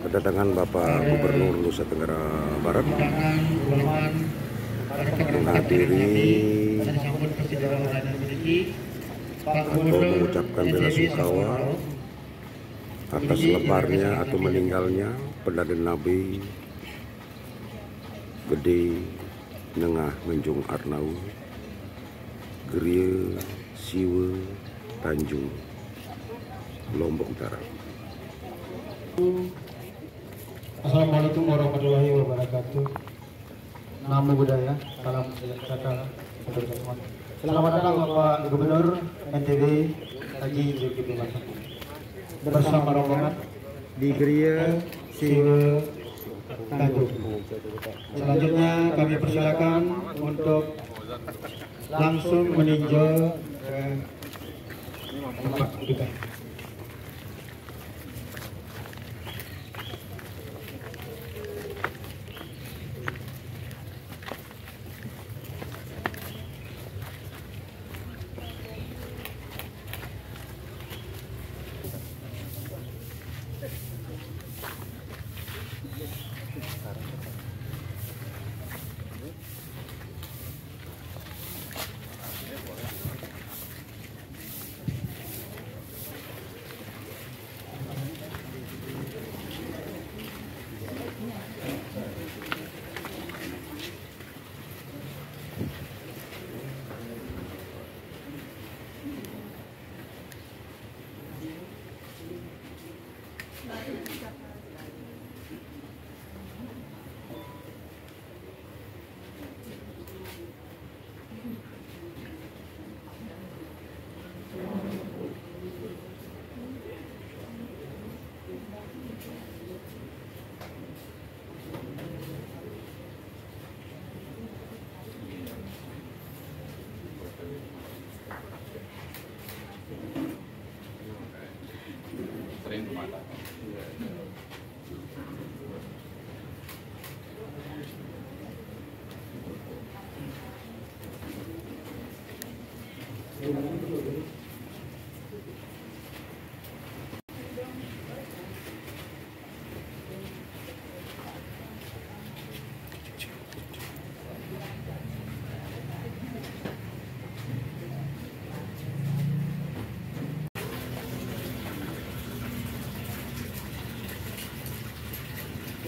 Kedatangan Bapak Gubernur Nusa Tenggara Barat menghadiri atau mengucapkan bela sungkawa atas leparnya atau meninggalnya Pendana Nabi Gede Nengah Menjung Arnau Geria Siwa Tanjung Lombok Utara. Assalamualaikum warahmatullahi wabarakatuh. Namo Buddhaya, salam sejahtera untuk semua. Selamat datang Bapak Gubernur NTB Haji Zulkifli Hasan bersama rombongan di Geria Siwa Tanjung. Selanjutnya kami persilakan untuk langsung meninjau ke tempat duka.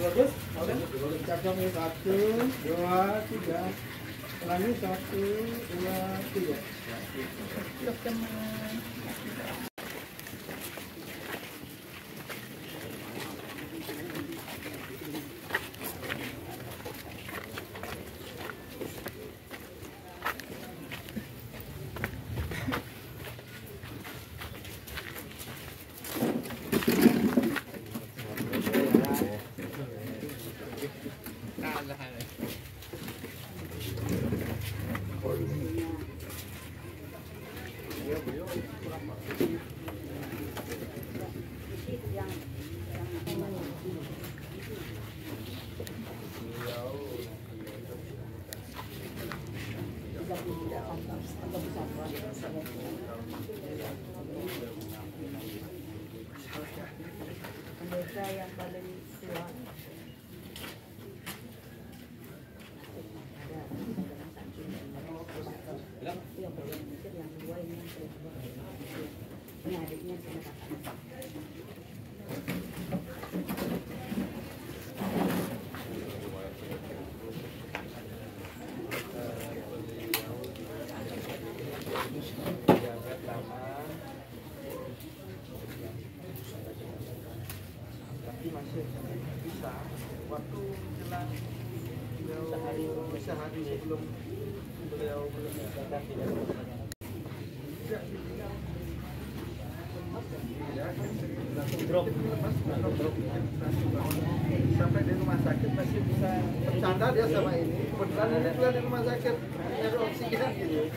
Bagus, oke. Cakap 1, 2, 3. Ulangi 1, 2, 3. Mereka yang paling tua. Yang paling mikir yang dua ini yang kedua. Ini adiknya sama kakaknya. Masih bisa waktu menjelang sehari sebelum beliau meninggalkan drop sampai di rumah sakit masih bisa bercanda dia sama ini. Kebetulan ini juga di rumah sakit ada oksigen gitu.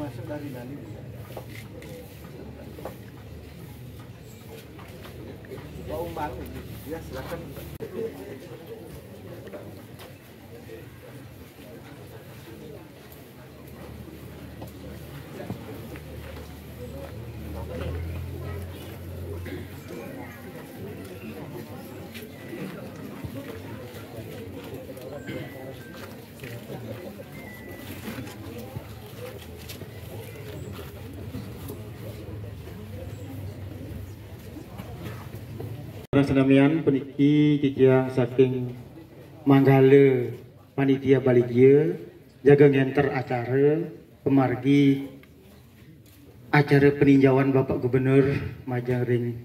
Masuk dari Bali. Mau bangun? Ya silakan. Senamian peniki kikiang saking Manggala panitia Baligya jaga ngenter acara pemargi acara peninjauan Bapak Gubernur Majang Ring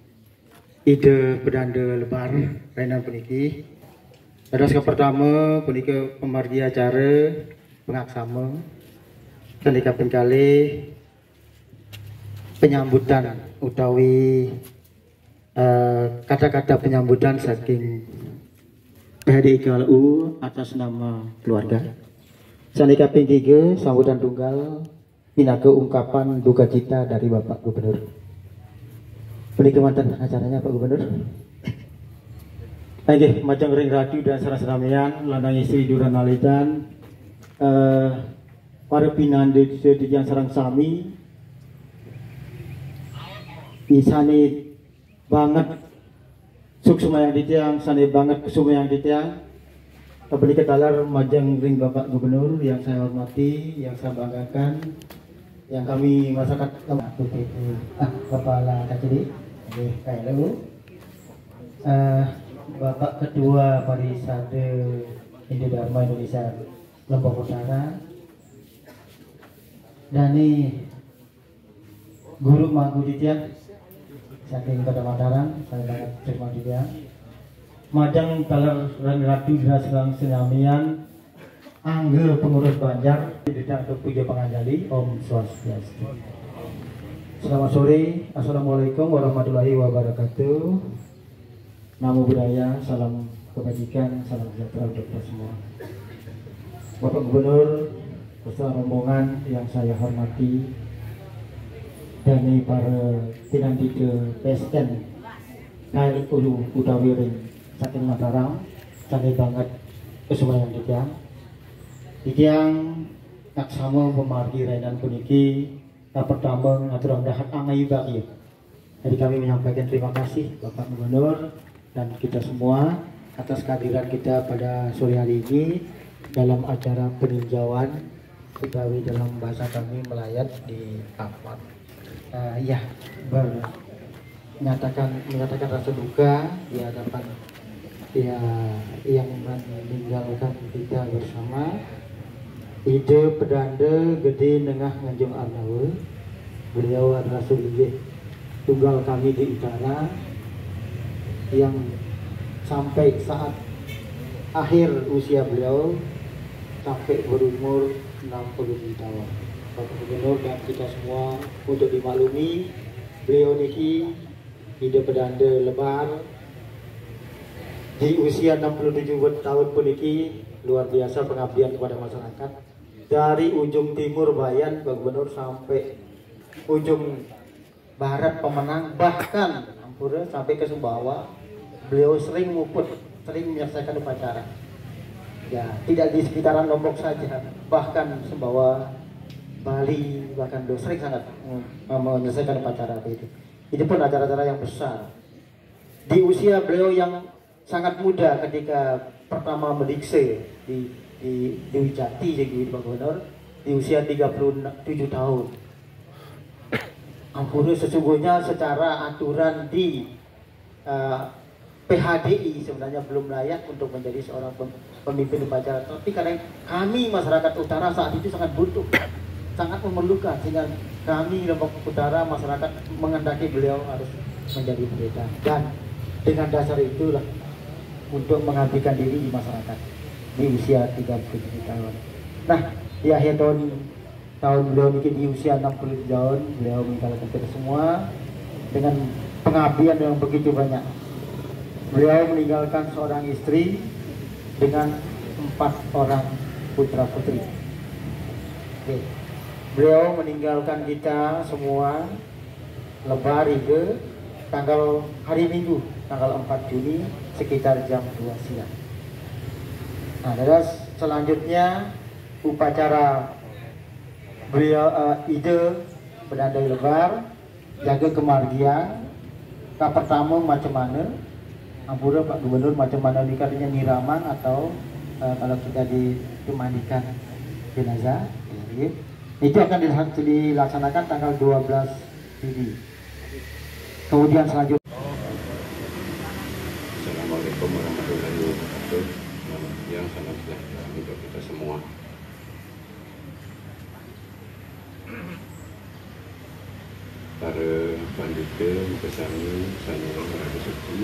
Ide Pedanda Lebar Renan peniki. Terus ke pertama peniki pemargi acara pengaksama kenika pengkali penyambutan utawi kata-kata penyambutan saking PHDI KLU atas nama keluarga. Sanika ping 3 sambutan tunggal pinake ungkapan duka cita dari Bapak Gubernur. Puniki wonten acaranya Pak Gubernur. Nggih, Majang Ring Ratu dan sareng senamian lanang istri duran nalitan para pinandu sedaya sareng sami isane banget suksuma yang ditiang, sane banget kesuma yang ditiang. Kembali ke talar Majang Ring Bapak Gubernur yang saya hormati, yang saya banggakan, yang kami masyarakat Kepala KCD, KLU, Bapak Ketua Parisade Indo Dharma Indonesia Lombok Utara, dan ini Guru Mangku Ditian saking Kota Mataram, saya banget terima dia. Majang Talar Ratu Diraslang Senamian Angge Pengurus Banjar Bidang Puja Panganjali Om Swastiastu. Selamat sore, Assalamualaikum warahmatullahi wabarakatuh. Namo Buddhaya, salam kebajikan, salam sejahtera untuk kita semua. Bapak Gubernur beserta rombongan yang saya hormati, dan para pinanti ke PSN KLU utawi Ring saking Mataram, sangat banget kesumayan Dikiang naksama pemargi Renan puniki pertama ngatur dahat angai baki. Jadi kami menyampaikan terima kasih Bapak Gubernur dan kita semua atas kehadiran kita pada sore hari ini dalam acara peninjauan utawi dalam bahasa kami melayat di Kampar. Ya, menyatakan rasa duka di hadapan ya yang meninggalkan kita bersama Ide Pedanda Gede Nengah Nganjung Arnawe. Beliau adalah Sulih tunggal kami di utara yang sampai saat akhir usia beliau sampai berumur 60 tahun. Bapak Gubernur dan kita semua untuk dimaklumi beliau niki Ide Pedanda Lebar di usia 67 tahun puniki luar biasa pengabdian kepada masyarakat dari ujung timur Bayan Pak Gubernur sampai ujung barat Pemenang, bahkan Ampura sampai ke Sumbawa. Beliau sering nguput, sering menyelesaikan upacara ya, tidak di sekitaran Lombok saja, bahkan Sumbawa, Bali, bahkan beliau sering sangat menyelesaikan upacara itu. Itu pun acara-acara yang besar. Di usia beliau yang sangat muda ketika pertama mendikse di Wijati jadi Pak Gubernur di usia 37 tahun. Ampun, sesungguhnya secara aturan di PHDI sebenarnya belum layak untuk menjadi seorang pemimpin upacara. Tapi karena kami masyarakat utara saat itu sangat butuh, sangat memerlukan, sehingga kami Lombok Utara masyarakat menghendaki beliau harus menjadi pendeta, dan dengan dasar itulah untuk mengabdikan diri di masyarakat di usia 37 tahun. Nah, di akhir tahun tahun beliau ini di usia 60 tahun, beliau meninggalkan kita semua dengan pengabdian yang begitu banyak. Beliau meninggalkan seorang istri dengan 4 orang putra putri. Oke. Beliau meninggalkan kita semua lebar ke tanggal hari Minggu, tanggal 4 Juni sekitar jam 2 siang. Nah, terus selanjutnya upacara beliau ide berdandai lebar, jaga kemargian, kabar tamu macam mana, ampura Pak Gubernur macam mana dikatanya niraman atau kalau kita dimandikan jenazah, ya, itu akan dilaksanakan tanggal 12 Juni. Kemudian selanjutnya. Assalamualaikum warahmatullahi wabarakatuh. Yang sangat sejahtera untuk kita semua. Para pandita kesani sana merasa suci,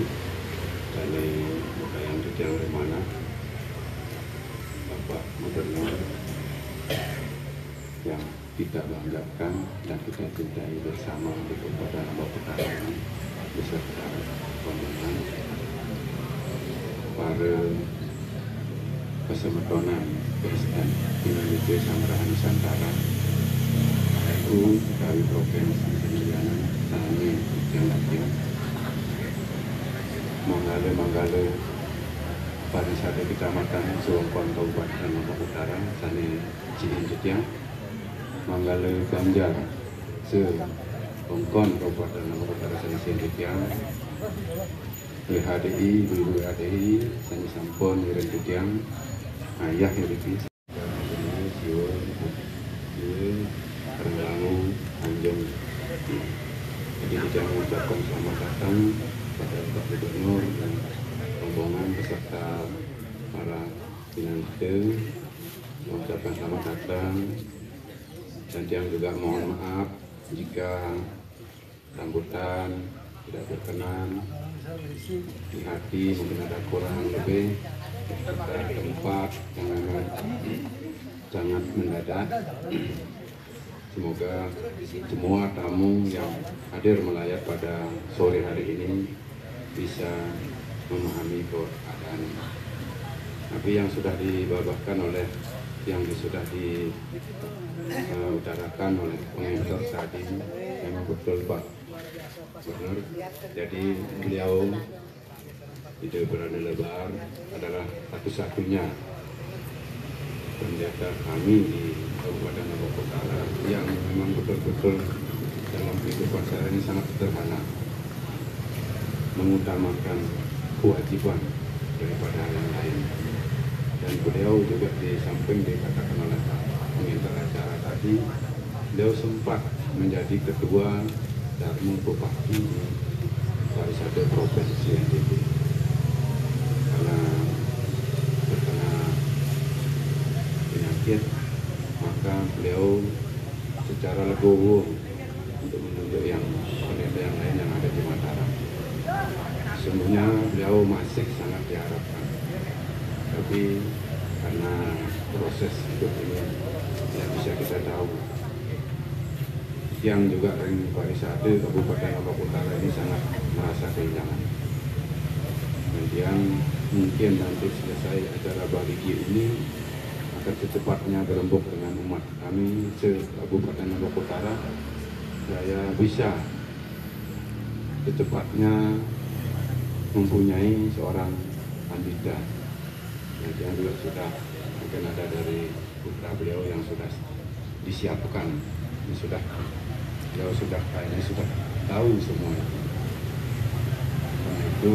sana yang yang mana Bapak Gubernur yang kita banggakan dan kita cintai bersama di Kabupaten Lombok ini beserta rombongan para Persatuan PSN Indonesia Samaraha Nusantara NU dari Provinsi Sembilan Sane yang lain Manggala pada saat Kecamatan Suwongkon Kabupaten Lombok Utara Sane Ciinjetiang Manggala Ganjar Suwongkon Kabupaten Lombok Utara Sane Ciinjetiang HDI, Ibu HDI, Sani Sampon, Irentutiang, Ayah Iriti, Siwa, Terenglangu, Anjong. Jadi kita mengucapkan selamat datang pada Pak Gubernur dan rombongan beserta para pinanti. Mengucapkan selamat datang dan yang juga mohon maaf jika sambutan tidak berkenan di hati, mungkin ada kurang lebih serta tempat yang memang sangat mendadak. Semoga semua tamu yang hadir melayat pada sore hari ini bisa memahami keadaan. Tapi yang sudah dibabarkan oleh yang sudah diutarakan oleh pengantar tadi memang betul Pak Gubernur. Jadi beliau Ide Berdandai Lebar adalah satu-satunya pendeta kami di Kabupaten Lombok Utara yang memang betul-betul dalam kehidupan saya ini sangat sederhana, mengutamakan kewajiban daripada yang lain. Dan beliau juga di samping dikatakan oleh pengantar acara tadi, beliau sempat menjadi ketua Darmu Bupati Pariwisata Provinsi NTB. Karena terkena penyakit, maka beliau secara legowo untuk menunjuk yang pendeta yang lain yang ada di Mataram. Sesungguhnya beliau masih sangat diharapkan, tapi karena proses hidup ini yang bisa kita tahu, yang juga ring pariwisata Kabupaten Lombok Utara ini sangat merasa kehilangan. Kemudian mungkin nanti selesai acara Barigi ini akan secepatnya berembuk dengan umat kami se-Kabupaten Lombok Utara. Saya bisa secepatnya mempunyai seorang pandita. Yang juga sudah mungkin ada dari putra beliau yang sudah disiapkan, ini sudah beliau sudah kayaknya sudah tahu semua itu. Karena itu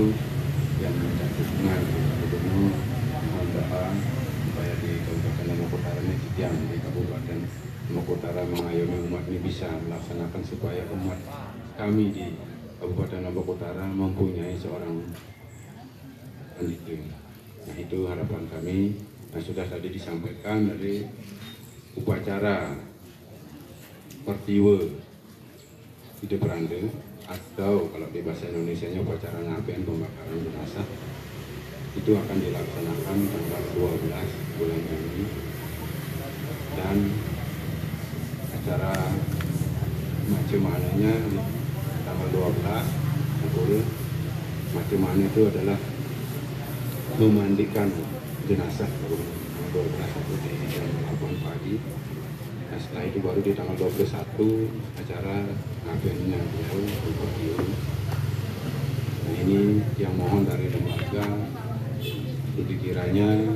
yang minta dukungan Gubernur mohon doa supaya di Kabupaten Lombok Utara ini di Kabupaten Lombok Utara mengayomi umat ini bisa melaksanakan supaya umat kami di Kabupaten Lombok Utara mempunyai seorang pendeta. Nah, itu harapan kami yang sudah tadi disampaikan dari upacara pertiwa hidup randa, atau kalau di bahasa Indonesianya upacara ngaben pembakaran jenazah, itu akan dilaksanakan tanggal 12 bulan Juni, dan acara Macemane-nya di tanggal 12 pukul Macemane itu adalah memandikan jenazah tanggal 12 itu di jam 8 pagi. Nah, setelah itu baru di tanggal 21 acara ngabennya beliau Bupati. Nah, ini yang mohon dari lembaga itu kiranya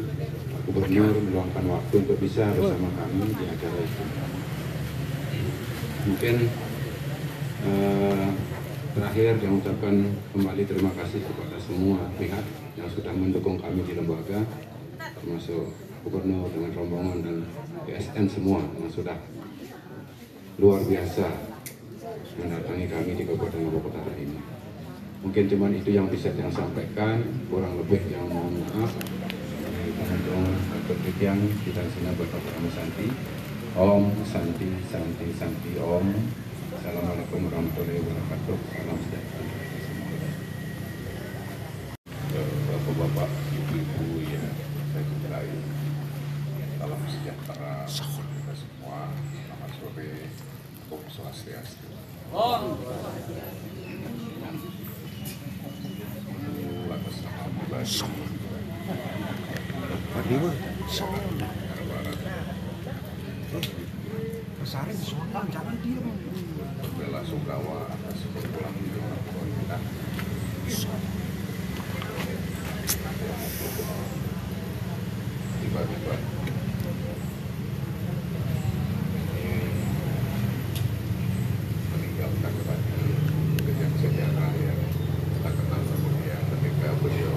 Pak Gubernur meluangkan waktu untuk bisa bersama kami di acara itu. Mungkin terakhir saya ucapkan kembali terima kasih kepada semua pihak yang sudah mendukung kami di lembaga, termasuk Gubernur dengan rombongan dan PSN semua yang sudah luar biasa mendatangi kami di Kabupaten Lombok Utara ini. Mungkin cuma itu yang bisa saya sampaikan, kurang lebih yang mohon maaf. Pengunjung berpikir kita sini berdoa sama Santi. Om Santi Santi Santi Om. Assalamualaikum warahmatullahi wabarakatuh. Salam sejahtera. Bapak-bapak, ibu-ibu yang saya cintai, salam sejahtera kita semua. Selamat sore, Om Swastiastu. Atas nama pribadi, bela sungkawa atas berpulangnya orang tua kita. Tiba-tiba meninggalkan bagi kejam sejarah yang kita kenal sebelumnya ketika beliau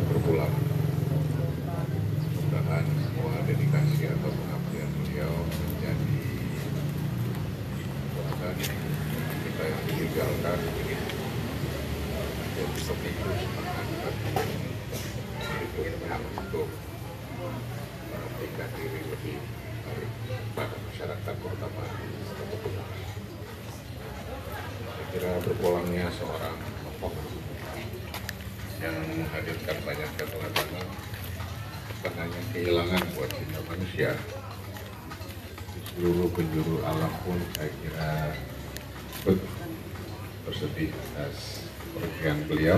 berpulang. Mudah-mudahan semua dedikasi atau pengabdian beliau menjadi dan kita yang ditinggalkan menjadi pemicu semangat untuk mengabdikan diri lebih baik pada masyarakat terutama. Saya kira berpulangnya seorang tokoh yang menghadirkan banyak keteladanan bukan hanya kehilangan buat cinta manusia, di seluruh penjuru alam pun saya kira bersedih atas kepergian beliau.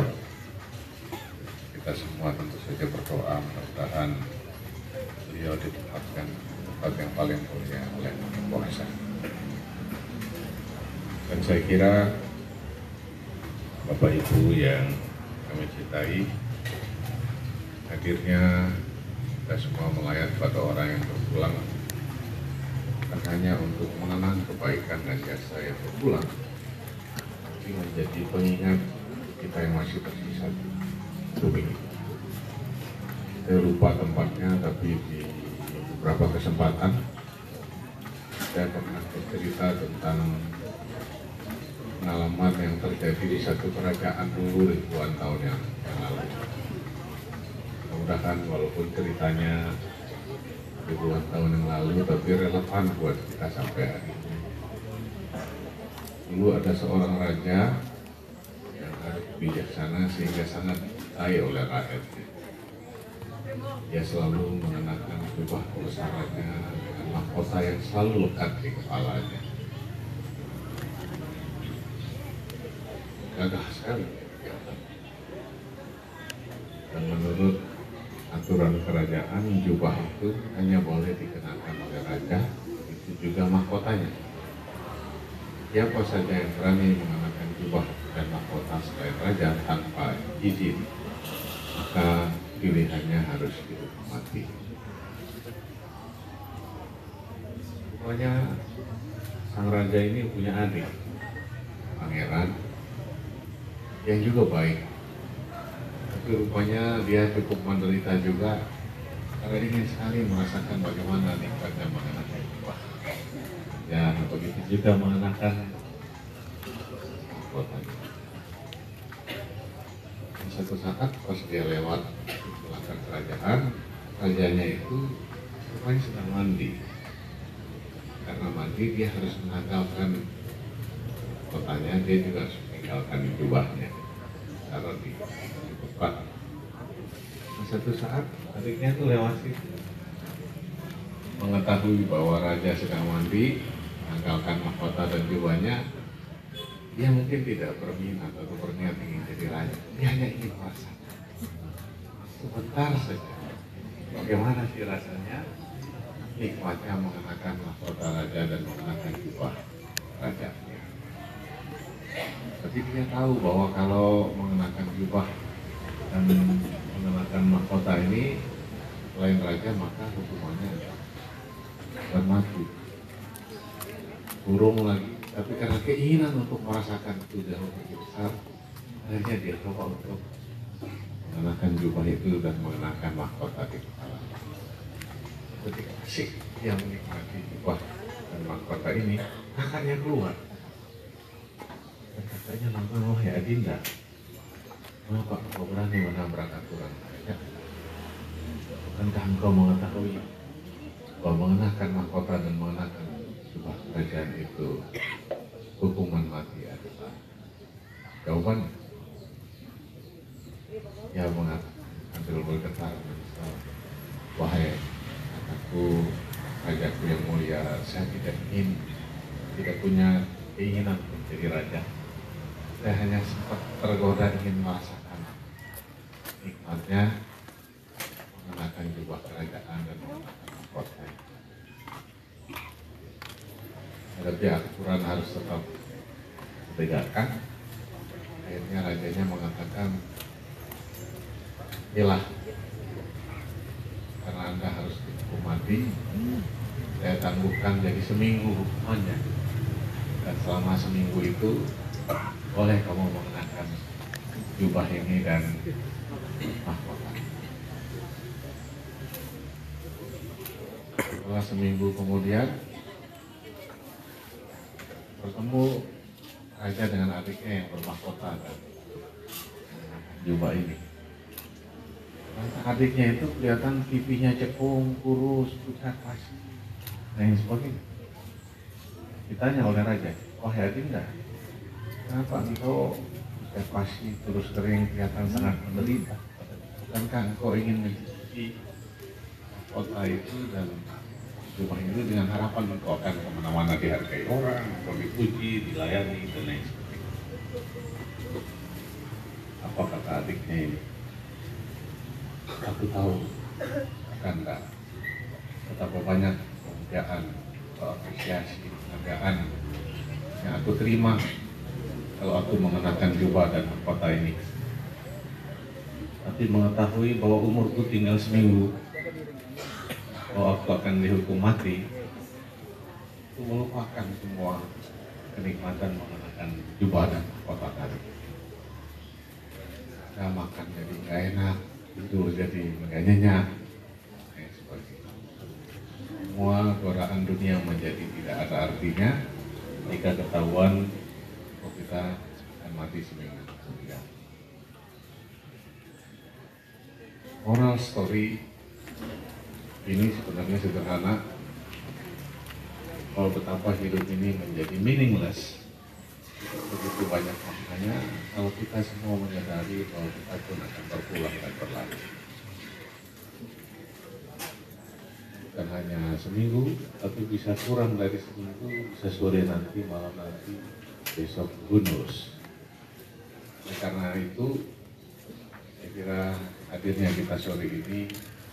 Kita semua tentu saja berdoa mudah-mudahan beliau ditempatkan tempat yang paling mulia oleh Yang Kuasa. Dan saya kira Bapak Ibu yang kami cintai, hadirnya kita semua melayat pada orang yang berpulang bukan hanya untuk mengenang kebaikan dan jasa yang berpulang, tapi menjadi pengingat kita yang masih tersisa di bumi. Saya lupa tempatnya, tapi di beberapa kesempatan saya pernah bercerita tentang pengalaman yang terjadi di satu kerajaan dulu ribuan tahun yang lalu. Mudah-mudahan walaupun ceritanya ribuan tahun yang lalu, tapi relevan buat kita sampai hari ini. Dulu ada seorang raja yang harus bijaksana sehingga sangat dicintai oleh rakyatnya. Dia selalu mengenakan jubah kebesarannya dengan mahkota yang selalu lekat di kepalanya. Gagah sekali. Dan menurut aturan kerajaan, jubah itu hanya boleh dikenakan oleh raja, itu juga mahkotanya. Siapa saja yang berani mengenakan jubah dan mahkota selain raja tanpa izin, maka pilihannya harus dihukum mati. Pokoknya sang raja ini punya adik, pangeran, yang juga baik. Tapi rupanya dia cukup menderita juga karena ingin sekali merasakan bagaimana nikmatnya mengenakan jubah. Ya, begitu juga mengenakan mahkotanya. Satu saat pas dia lewat di belakang kerajaan, rajanya itu rupanya sedang mandi. Karena mandi dia harus menanggalkan kotanya, dia juga harus meninggalkan jubahnya. Taruh di tempat. Satu saat adiknya itu lewat situ, mengetahui bahwa raja sedang mandi, menanggalkan mahkota dan jubahnya, dia mungkin tidak berminat atau berniat ingin jadi raja. Dia hanya ingin merasakan sebentar saja bagaimana sih rasanya nikmatnya mengenakan mahkota raja dan mengenakan jubah raja. Tapi dia tahu bahwa kalau mengenakan jubah dan mengenakan mahkota ini selain raja, maka hukumannya bukan mati, kurung lagi. Tapi karena keinginan untuk merasakan itu jauh lebih besar, akhirnya dia coba untuk mengenakan jubah itu dan mengenakan mahkota di kepala. Ketika asik dia menikmati jubah dan mahkota ini, kakaknya keluar. Dan katanya nonton, wahai Adinda, mengapa kau berani menabrak aturan raja? Bukankah engkau mengetahui bahwa mengenakan mahkota dan mengenakan jubah kerajaan itu hukuman mati adalah jawabannya? Dia mengatakan sambil bergetar menyesal, wahai anakku, rajaku yang mulia, saya tidak punya keinginan menjadi raja. Saya hanya sempat tergoda ingin merasakan nikmatnya mengenakan jubah kerajaan dan mengenakan mahkota. Tetapi aturan harus tetap ditegakkan. Akhirnya rajanya mengatakan, "Iyalah, karena Anda harus dihukum mati, saya tangguhkan jadi seminggu hukumannya. Dan selama seminggu itu boleh kamu mengenakan jubah ini dan mahkota." Setelah seminggu kemudian bertemu raja dengan adiknya yang bermahkota dan jubah ini. Adiknya itu kelihatan pipinya cekung, kurus, pucat, pasi, dan sebagainya. Ditanya oleh raja, wahai Adinda, kenapa engkau pasti terus kering, kelihatan sangat menderita? Bukankah engkau ingin mencuci kota itu dan jubah itu dengan harapan engkau akan kemana-mana dihargai orang, engkau dipuji, dilayani, dan lain sebagainya? Apa kata adiknya ini? Aku tahu Kakanda betapa banyak penghargaan atau apresiasi penghargaan yang aku terima kalau aku mengenakan jubah dan mahkota ini. Tapi mengetahui bahwa umurku tinggal seminggu, bahwa aku akan dihukum mati, aku melupakan semua kenikmatan mengenakan jubah dan mahkota tadi. Saya makan jadi nggak enak, tidur jadi nggak nyenyak, semua godaan dunia menjadi tidak ada artinya jika ketahuan bahwa kita akan mati seminggu kemudian. Moral story ini sebenarnya sederhana, bahwa betapa hidup ini menjadi meaningless, begitu banyak maknanya kalau kita semua menyadari bahwa kita pun akan berpulang dan berlalu. Bukan hanya seminggu, tapi bisa kurang dari seminggu, bisa sore nanti, malam nanti, besok, who knows. Karena itu, saya kira hadirnya kita sore ini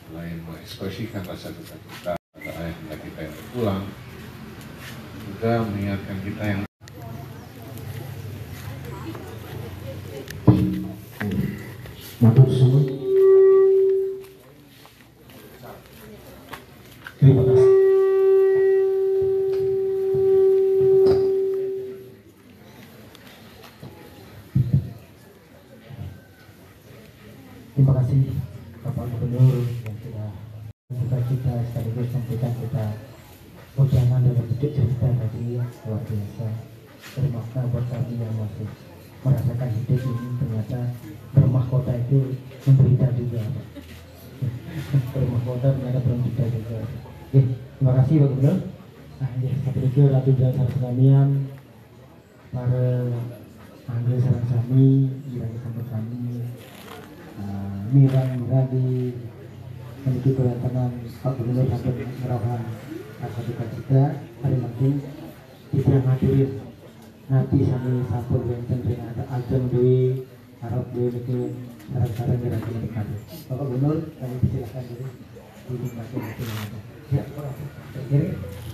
selain mengekspresikan rasa duka kita pada ayahanda kita yang berpulang, juga mengingatkan kita yang matur suwun. Terima kasih. Terima kasih Bapak Gubernur yang sudah membuka kita sekaligus memberikan kita ujangan dalam bentuk cerita tadi luar biasa, bermakna buat kami yang masih merasakan hidup ini. Ternyata bermahkota itu menderita juga, Pak. Bermahkota ternyata menderita juga. Oke, terima kasih Pak Gubernur. Nah, ini satu lagi Ratu Jalan Sekalian, para anggota sarang sami, irang sambut sami, mirang di memiliki kedatangan Pak Gubernur sampai merawakan rasa duka cita hari penting yang hadirin nanti sambil sampun benten dengan ajeng dewi harap dewi itu sarang-sarang kira-kira hadir. Bapak Gubernur kami silakan dulu dinikmati. Ya, Pak.